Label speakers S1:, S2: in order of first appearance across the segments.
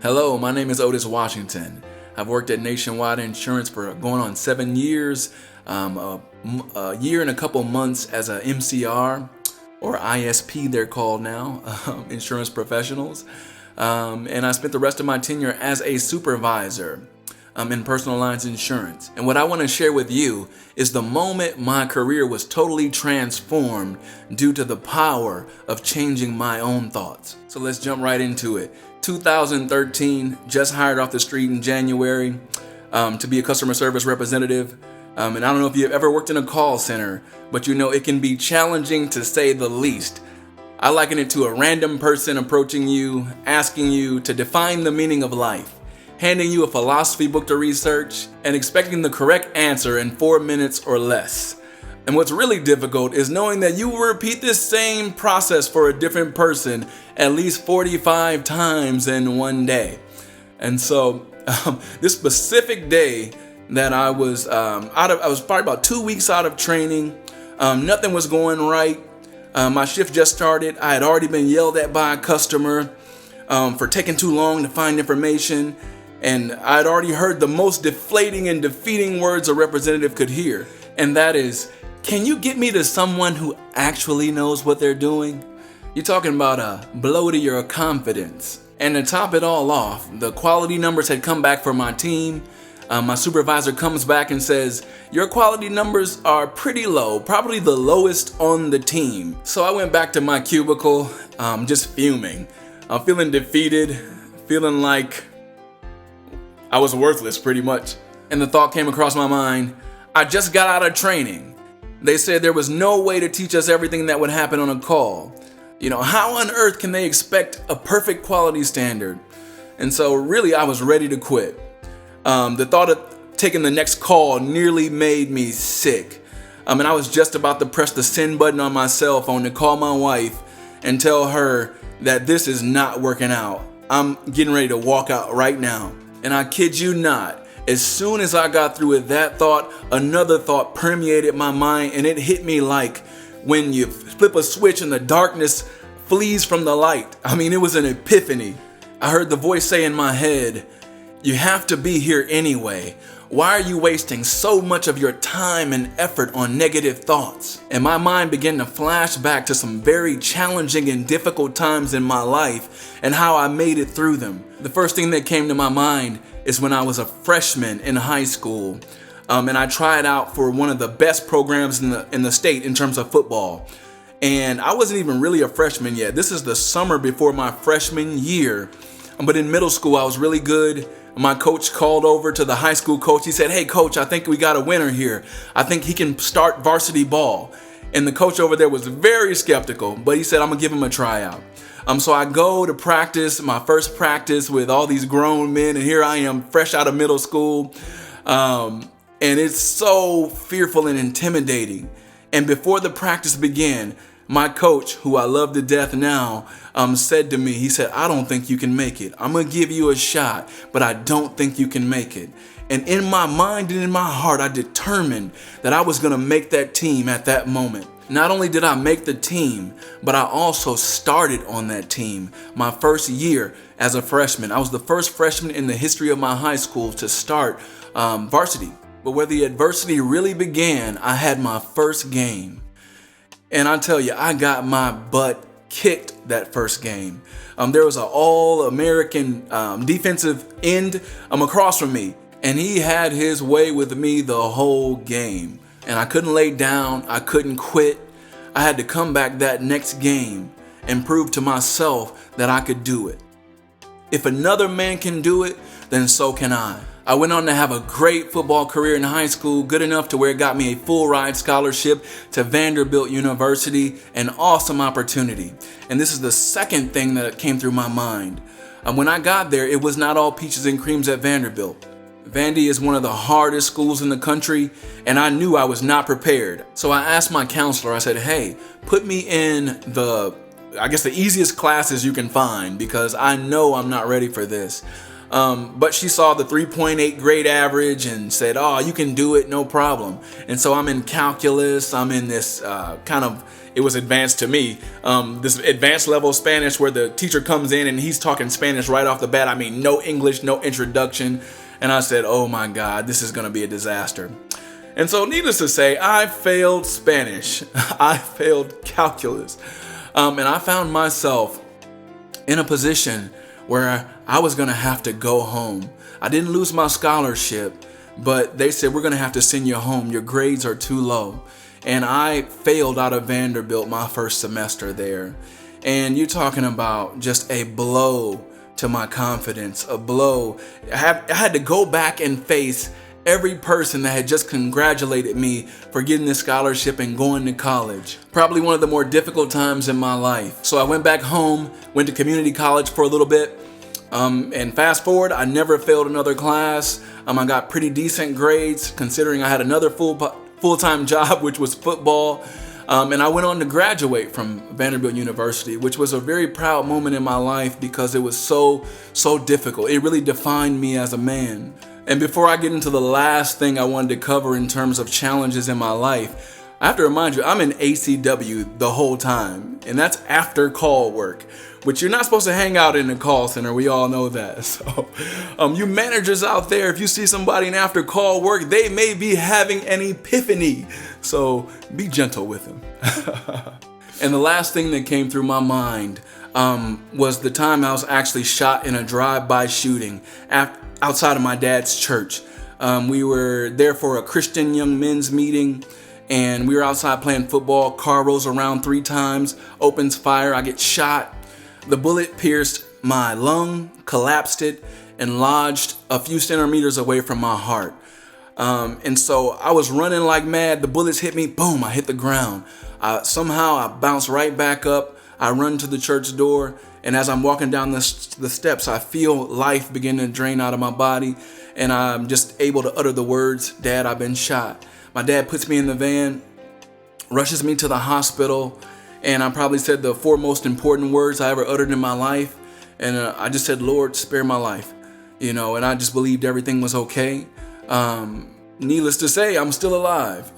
S1: Hello, my name is Otis Washington. I've worked at Nationwide Insurance for going on 7 years, a year and a couple months as a MCR, or ISP they're called now, insurance professionals. And I spent the rest of my tenure as a supervisor in personal lines insurance. And what I want to share with you is the moment my career was totally transformed due to the power of changing my own thoughts. So let's jump right into it. 2013, just hired off the street in January to be a customer service representative. And I don't know if you've ever worked in a call center, but you know it can be challenging to say the least. I liken it to a random person approaching you, asking you to define the meaning of life, handing you a philosophy book to research, and expecting the correct answer in 4 minutes or less. And what's really difficult is knowing that you will repeat this same process for a different person at least 45 times in one day. And so this specific day that I was I was probably about 2 weeks out of training. Nothing was going right. My shift just started. I had already been yelled at by a customer for taking too long to find information. And I'd already heard the most deflating and defeating words a representative could hear. And that is, can you get me to someone who actually knows what they're doing? You're talking about a blow to your confidence. And to top it all off, the quality numbers had come back for my team. My supervisor comes back and says, your quality numbers are pretty low, probably the lowest on the team. So I went back to my cubicle, just fuming. I'm feeling defeated, feeling like I was worthless pretty much. And the thought came across my mind, I just got out of training. They said there was no way to teach us everything that would happen on a call. You know, how on earth can they expect a perfect quality standard? And so really I was ready to quit. The thought of taking the next call nearly made me sick. And I was just about to press the send button on my cell phone to call my wife and tell her that this is not working out. I'm getting ready to walk out right now. And I kid you not, as soon as I got through with that thought, another thought permeated my mind, and it hit me like when you flip a switch and the darkness flees from the light. I mean, it was an epiphany. I heard the voice say in my head, you have to be here anyway. Why are you wasting so much of your time and effort on negative thoughts? And my mind began to flash back to some very challenging and difficult times in my life and how I made it through them. The first thing that came to my mind is when I was a freshman in high school. And I tried out for one of the best programs in the state in terms of football. And I wasn't even really a freshman yet. This is the summer before my freshman year. But in middle school, I was really good. My coach called over to the high school coach. He said, hey, coach, I think we got a winner here. I think he can start varsity ball. And the coach over there was very skeptical, but he said, I'm going to give him a tryout. So I go to practice, my first practice with all these grown men. And here I am fresh out of middle school. And it's so fearful and intimidating. And before the practice began, my coach, who I love to death now, said to me, he said, I don't think you can make it. I'm going to give you a shot, but I don't think you can make it. And in my mind and in my heart, I determined that I was going to make that team at that moment. Not only did I make the team, but I also started on that team my first year as a freshman. I was the first freshman in the history of my high school to start varsity. But where the adversity really began, I had my first game. And I tell you, I got my butt kicked that first game. There was an all-American defensive end across from me, and he had his way with me the whole game. And I couldn't lay down. I couldn't quit. I had to come back that next game and prove to myself that I could do it. If another man can do it, then so can I. I went on to have a great football career in high school, good enough to where it got me a full ride scholarship to Vanderbilt University, an awesome opportunity. And this is the second thing that came through my mind. When I got there, it was not all peaches and creams at Vanderbilt. Vandy is one of the hardest schools in the country, and I knew I was not prepared. So I asked my counselor, I said, hey, put me in the easiest classes you can find because I know I'm not ready for this. But she saw the 3.8 grade average and said, oh, you can do it, no problem. And so I'm in calculus. I'm in this kind of it was advanced to me. This advanced level Spanish where the teacher comes in and he's talking Spanish right off the bat. I mean, no English, no introduction. And I said, oh my God, this is going to be a disaster. And so needless to say, I failed Spanish. I failed calculus. And I found myself in a position where I was going to have to go home. I didn't lose my scholarship, but they said, we're going to have to send you home. Your grades are too low. And I failed out of Vanderbilt my first semester there. And you're talking about just a blow to my confidence, a blow. I had to go back and face every person that had just congratulated me for getting this scholarship and going to college. Probably one of the more difficult times in my life. So I went back home, went to community college for a little bit. And fast forward, I never failed another class. I got pretty decent grades considering I had another full-time job, which was football. And I went on to graduate from Vanderbilt University, which was a very proud moment in my life because it was so difficult. It really defined me as a man. And before I get into the last thing I wanted to cover in terms of challenges in my life, I have to remind you, I'm in ACW the whole time. And that's after call work, which you're not supposed to hang out in the call center. We all know that. So you managers out there, if you see somebody in after call work, they may be having an epiphany. So be gentle with them. And the last thing that came through my mind was the time I was actually shot in a drive-by shooting outside of my dad's church. We were there for a Christian young men's meeting, and we were outside playing football. Car rolls around 3 times, opens fire. I get shot. The bullet pierced my lung, collapsed it, and lodged a few centimeters away from my heart. And so I was running like mad. The bullets hit me. Boom, I hit the ground. Somehow I bounced right back up. I run to the church door. And as I'm walking down the steps, I feel life begin to drain out of my body. And I'm just able to utter the words, "Dad, I've been shot." My dad puts me in the van, rushes me to the hospital. And I probably said the 4 most important words I ever uttered in my life. And I just said, "Lord, spare my life." And I just believed everything was okay. Needless to say, I'm still alive.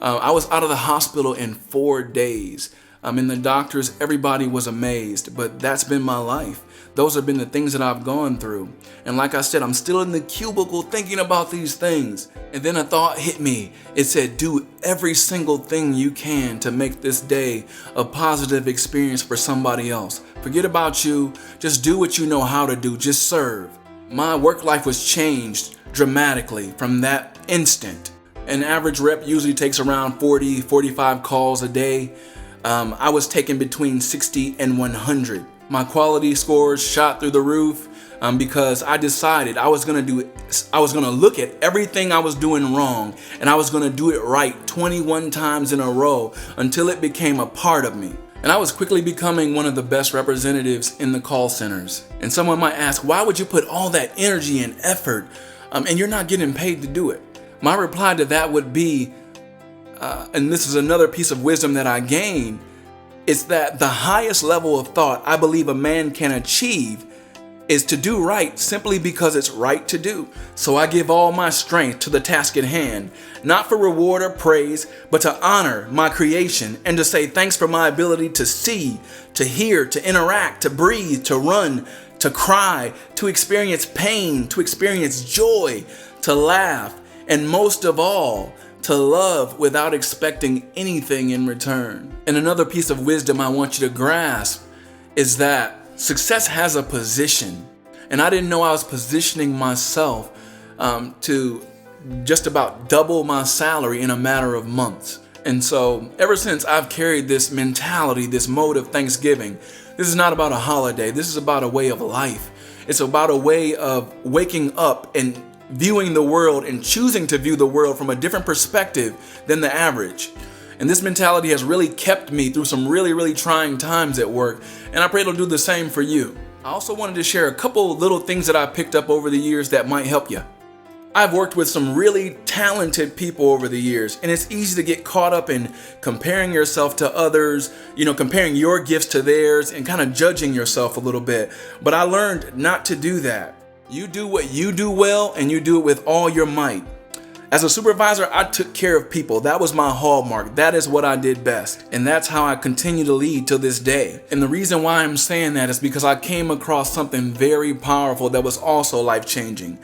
S1: I was out of the hospital in 4 days. And the doctors, everybody was amazed, but that's been my life. Those have been the things that I've gone through. And like I said, I'm still in the cubicle thinking about these things. And then a thought hit me. It said, do every single thing you can to make this day a positive experience for somebody else. Forget about you. Just do what you know how to do. Just serve. My work life was changed dramatically from that instant. An average rep usually takes around 40, 45 calls a day. I was taking between 60 and 100. My quality scores shot through the roof because I decided I was going to look at everything I was doing wrong and I was going to do it right 21 times in a row until it became a part of me. And I was quickly becoming one of the best representatives in the call centers. And someone might ask, why would you put all that energy and effort and you're not getting paid to do it? My reply to that would be, and this is another piece of wisdom that I gained, is that the highest level of thought I believe a man can achieve is to do right simply because it's right to do. So I give all my strength to the task at hand, not for reward or praise, but to honor my creation and to say thanks for my ability to see, to hear, to interact, to breathe, to run, to cry, to experience pain, to experience joy, to laugh, and most of all, to love without expecting anything in return. And another piece of wisdom I want you to grasp is that success has a position. And I didn't know I was positioning myself to just about double my salary in a matter of months. And so ever since I've carried this mentality, this mode of Thanksgiving, this is not about a holiday. This is about a way of life. It's about a way of waking up and viewing the world and choosing to view the world from a different perspective than the average. And this mentality has really kept me through some really trying times at work, and I pray it'll do the same for you. I also wanted to share a couple little things that I picked up over the years that might help you. I've worked with some really talented people over the years, and it's easy to get caught up in comparing yourself to others, comparing your gifts to theirs and kind of judging yourself a little bit. But I learned not to do that. You do what you do well, and you do it with all your might. As a supervisor, I took care of people. That was my hallmark. That is what I did best. And that's how I continue to lead to this day. And the reason why I'm saying that is because I came across something very powerful that was also life-changing.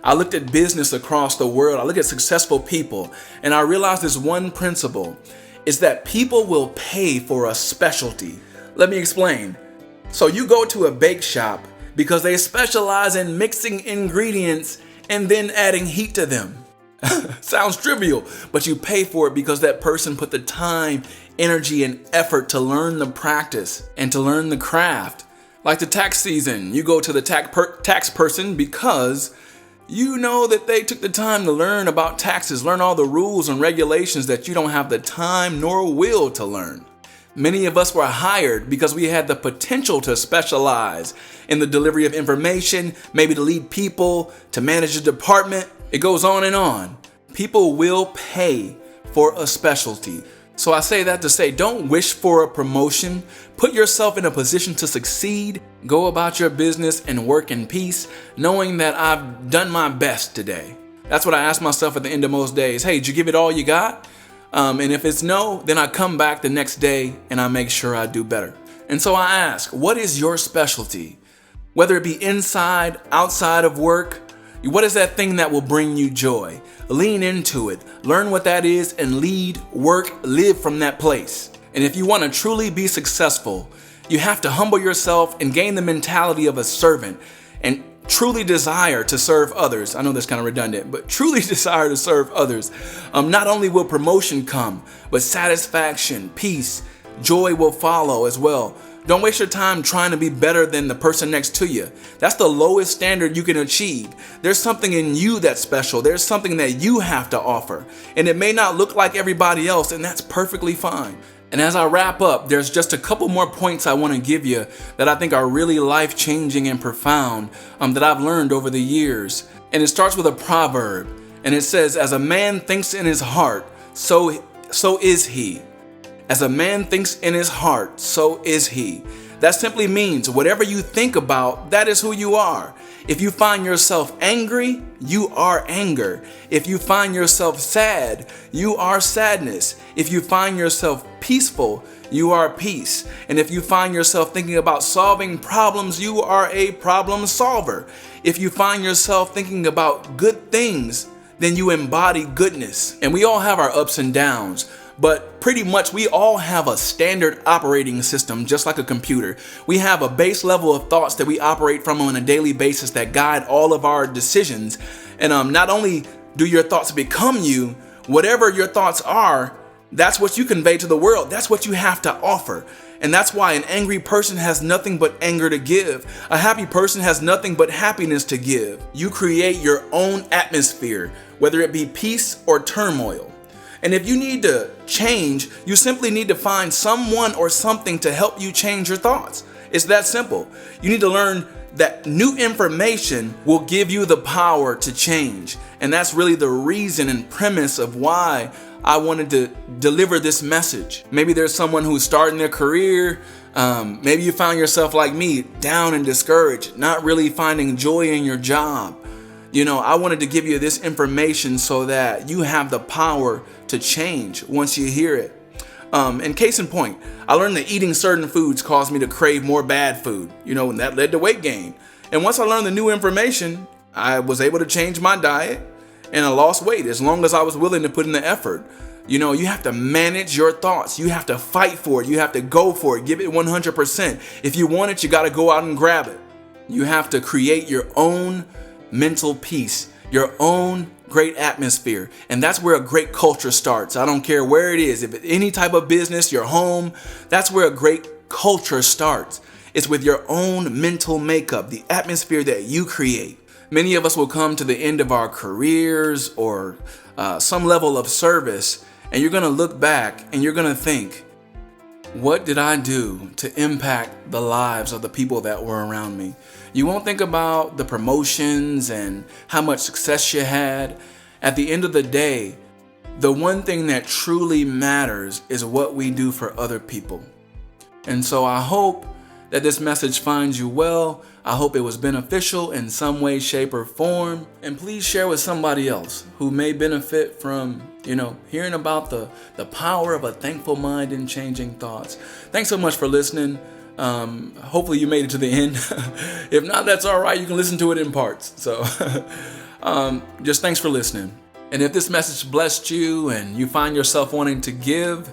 S1: I looked at business across the world. I looked at successful people, and I realized this one principle is that people will pay for a specialty. Let me explain. So you go to a bake shop because they specialize in mixing ingredients and then adding heat to them. Sounds trivial, but you pay for it because that person put the time, energy, and effort to learn the practice and to learn the craft. Like the tax season, you go to the tax person because you know that they took the time to learn about taxes, learn all the rules and regulations that you don't have the time nor will to learn. Many of us were hired because we had the potential to specialize in the delivery of information, maybe to lead people, to manage a department. It goes on and on. People will pay for a specialty. So I say that to say, don't wish for a promotion. Put yourself in a position to succeed. Go about your business and work in peace, knowing that I've done my best today. That's what I ask myself at the end of most days. Hey, did you give it all you got? And if it's no, then I come back the next day and I make sure I do better. And so I ask, what is your specialty? Whether it be inside, outside of work, what is that thing that will bring you joy? Lean into it, learn what that is, and lead, work, live from that place. And if you want to truly be successful, you have to humble yourself and gain the mentality of a servant and truly desire to serve others. I know that's kind of redundant, but truly desire to serve others. Not only will promotion come, but satisfaction, peace, joy will follow as well. Don't waste your time trying to be better than the person next to you. That's the lowest standard you can achieve. There's something in you that's special. There's something that you have to offer. And it may not look like everybody else, and that's perfectly fine. And as I wrap up, there's just a couple more points I want to give you that I think are really life-changing and profound that I've learned over the years. And it starts with a proverb. And it says, as a man thinks in his heart, so is he. As a man thinks in his heart, so is he. That simply means whatever you think about, that is who you are. If you find yourself angry, you are anger. If you find yourself sad, you are sadness. If you find yourself peaceful, you are peace. And if you find yourself thinking about solving problems, you are a problem solver. If you find yourself thinking about good things, then you embody goodness. And we all have our ups and downs. But pretty much we all have a standard operating system, just like a computer. We have a base level of thoughts that we operate from on a daily basis that guide all of our decisions. And not only do your thoughts become you, whatever your thoughts are, that's what you convey to the world. That's what you have to offer. And that's why an angry person has nothing but anger to give. A happy person has nothing but happiness to give. You create your own atmosphere, whether it be peace or turmoil. And if you need to change, you simply need to find someone or something to help you change your thoughts. It's that simple. You need to learn that new information will give you the power to change. And that's really the reason and premise of why I wanted to deliver this message. Maybe there's someone who's starting their career. Maybe you found yourself like me, down and discouraged, not really finding joy in your job. You know, I wanted to give you this information so that you have the power to change once you hear it. And case in point, I learned that eating certain foods caused me to crave more bad food, and that led to weight gain. And once I learned the new information, I was able to change my diet and I lost weight as long as I was willing to put in the effort. You have to manage your thoughts. You have to fight for it. You have to go for it. Give it 100%. If you want it, you got to go out and grab it. You have to create your own mental peace, your own great atmosphere. And that's where a great culture starts. I don't care where it is. If it's any type of business, your home, that's where a great culture starts. It's with your own mental makeup, the atmosphere that you create. Many of us will come to the end of our careers or some level of service, and you're going to look back and you're going to think, what did I do to impact the lives of the people that were around me? You won't think about the promotions and how much success you had. At the end of the day, the one thing that truly matters is what we do for other people. And so I hope that this message finds you well. I hope it was beneficial in some way, shape, or form. And please share with somebody else who may benefit from, hearing about the power of a thankful mind and changing thoughts. Thanks so much for listening. Hopefully you made it to the end. If not, that's all right. You can listen to it in parts. So just thanks for listening. And if this message blessed you and you find yourself wanting to give,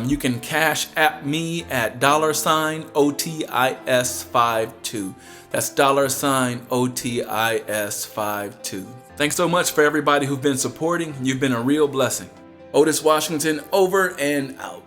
S1: you can cash at me at $OTIS52. That's $OTIS52. Thanks so much for everybody who've been supporting. You've been a real blessing. Otis Washington, over and out.